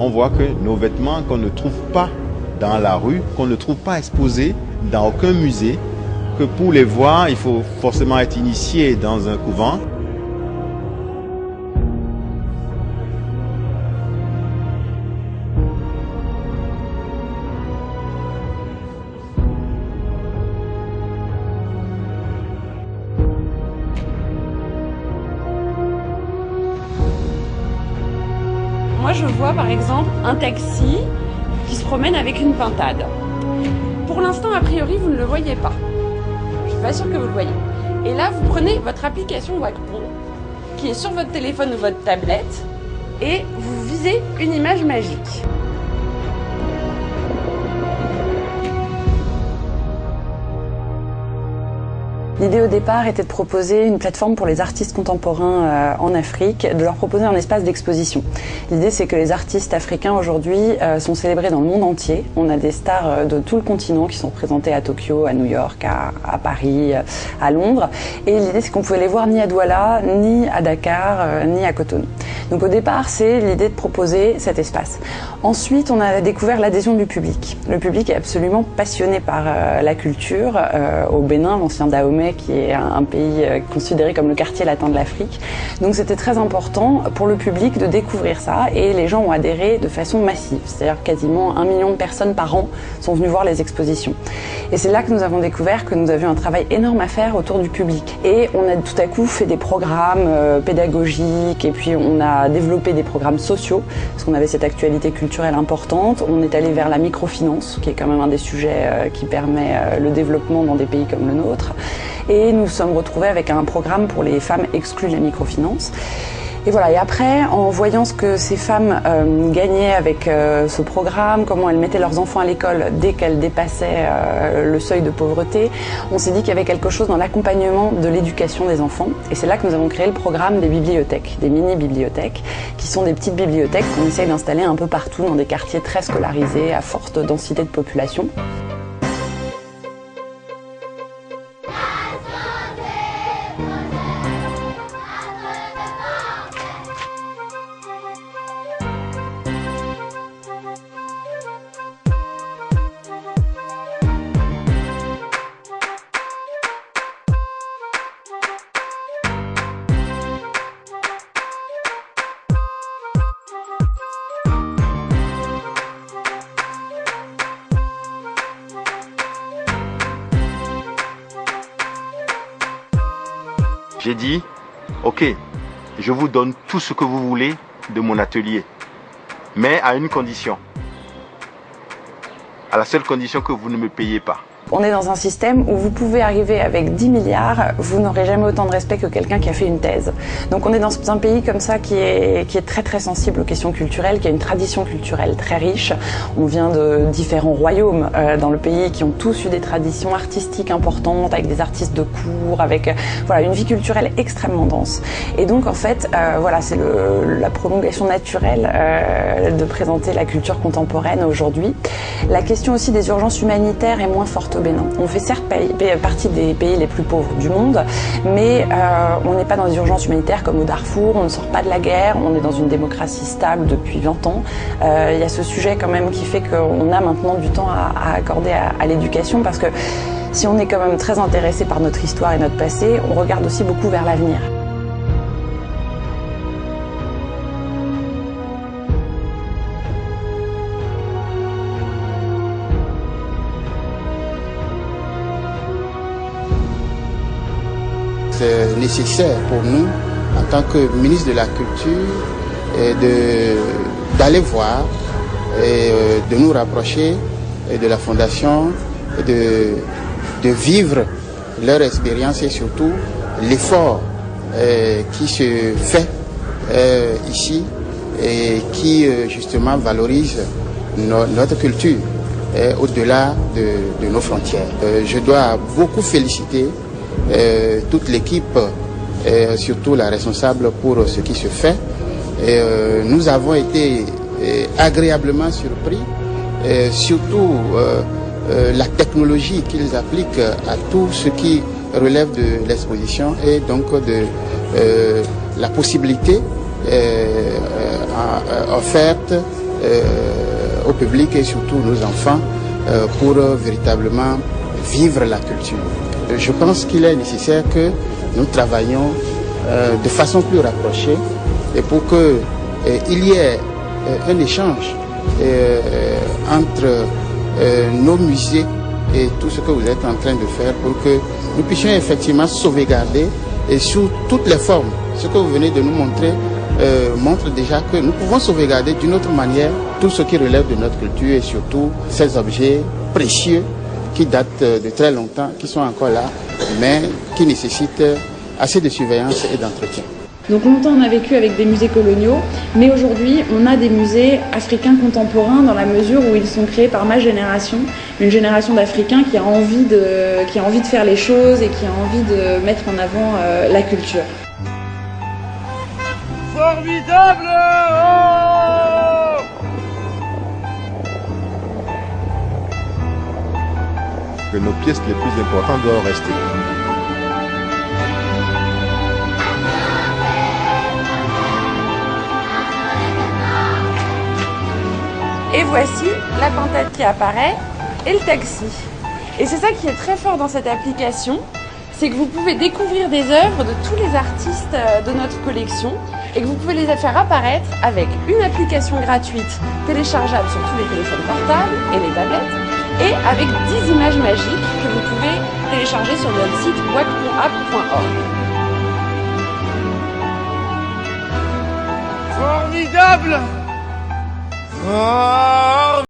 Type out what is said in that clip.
On voit que nos vêtements qu'on ne trouve pas dans la rue, qu'on ne trouve pas exposés dans aucun musée, que pour les voir, il faut forcément être initié dans un couvent. Moi, je vois par exemple un taxi qui se promène avec une pintade. Pour l'instant, a priori, vous ne le voyez pas. Je suis pas sûre que vous le voyez. Et là, vous prenez votre application Wacpon, qui est sur votre téléphone ou votre tablette, et vous visez une image magique. L'idée au départ était de proposer une plateforme pour les artistes contemporains en Afrique, de leur proposer un espace d'exposition. L'idée c'est que les artistes africains aujourd'hui sont célébrés dans le monde entier. On a des stars de tout le continent qui sont représentées à Tokyo, à New York, à Paris, à Londres. Et l'idée c'est qu'on pouvait les voir ni à Douala, ni à Dakar, ni à Cotonou. Donc au départ c'est l'idée de proposer cet espace. Ensuite on a découvert l'adhésion du public. Le public est absolument passionné par la culture. Au Bénin, l'ancien Dahomey, qui est un pays considéré comme le quartier latin de l'Afrique. Donc c'était très important pour le public de découvrir ça et les gens ont adhéré de façon massive. C'est-à-dire quasiment 1 million de personnes par an sont venues voir les expositions. Et c'est là que nous avons découvert que nous avions un travail énorme à faire autour du public. Et on a tout à coup fait des programmes pédagogiques et puis on a développé des programmes sociaux parce qu'on avait cette actualité culturelle importante. On est allé vers la microfinance qui est quand même un des sujets qui permet le développement dans des pays comme le nôtre. Et nous nous sommes retrouvés avec un programme pour les femmes exclues de la microfinance. Et voilà, et après, en voyant ce que ces femmes gagnaient avec ce programme, comment elles mettaient leurs enfants à l'école dès qu'elles dépassaient le seuil de pauvreté, on s'est dit qu'il y avait quelque chose dans l'accompagnement de l'éducation des enfants. Et c'est là que nous avons créé le programme des bibliothèques, des mini-bibliothèques, qui sont des petites bibliothèques qu'on essaye d'installer un peu partout dans des quartiers très scolarisés, à forte densité de population. J'ai dit, ok, je vous donne tout ce que vous voulez de mon atelier, mais à une condition. À la seule condition que vous ne me payez pas. On est dans un système où vous pouvez arriver avec 10 milliards, vous n'aurez jamais autant de respect que quelqu'un qui a fait une thèse. Donc on est dans un pays comme ça qui est très très sensible aux questions culturelles, qui a une tradition culturelle très riche. On vient de différents royaumes dans le pays qui ont tous eu des traditions artistiques importantes, avec des artistes de cour, avec voilà, une vie culturelle extrêmement dense. Et donc en fait, voilà, c'est la prolongation naturelle de présenter la culture contemporaine aujourd'hui. La question aussi des urgences humanitaires est moins forte au Bénin. On fait certes partie des pays les plus pauvres du monde, mais on n'est pas dans des urgences humanitaires comme au Darfour, on ne sort pas de la guerre, on est dans une démocratie stable depuis 20 ans. Il y a ce sujet quand même qui fait qu'on a maintenant du temps à accorder à l'éducation, parce que si on est quand même très intéressé par notre histoire et notre passé, on regarde aussi beaucoup vers l'avenir. C'est nécessaire pour nous, en tant que ministre de la Culture, d'aller voir et de nous rapprocher de la Fondation, de vivre leur expérience et surtout l'effort qui se fait ici et qui justement valorise notre culture au-delà de nos frontières. Je dois beaucoup féliciter toute l'équipe, surtout la responsable pour ce qui se fait. Nous avons été agréablement surpris, surtout la technologie qu'ils appliquent à tout ce qui relève de l'exposition et donc de la possibilité offerte au public et surtout nos enfants pour véritablement vivre la culture. Je pense qu'il est nécessaire que nous travaillions de façon plus rapprochée et pour qu'il y ait un échange entre nos musées et tout ce que vous êtes en train de faire pour que nous puissions effectivement sauvegarder et sous toutes les formes. Ce que vous venez de nous montrer montre déjà que nous pouvons sauvegarder d'une autre manière tout ce qui relève de notre culture et surtout ces objets précieux qui datent de très longtemps, qui sont encore là, mais qui nécessitent assez de surveillance et d'entretien. Donc longtemps on a vécu avec des musées coloniaux, mais aujourd'hui on a des musées africains contemporains dans la mesure où ils sont créés par ma génération, une génération d'Africains qui a envie de faire les choses et qui a envie de mettre en avant la culture. Formidable! Oh! Que nos pièces les plus importantes doivent rester. Et voici la pintade qui apparaît et le taxi. Et c'est ça qui est très fort dans cette application, c'est que vous pouvez découvrir des œuvres de tous les artistes de notre collection et que vous pouvez les faire apparaître avec une application gratuite téléchargeable sur tous les téléphones portables et les tablettes et avec 10 images magiques que vous pouvez télécharger sur notre site wacmoapp.org. Formidable! Oh!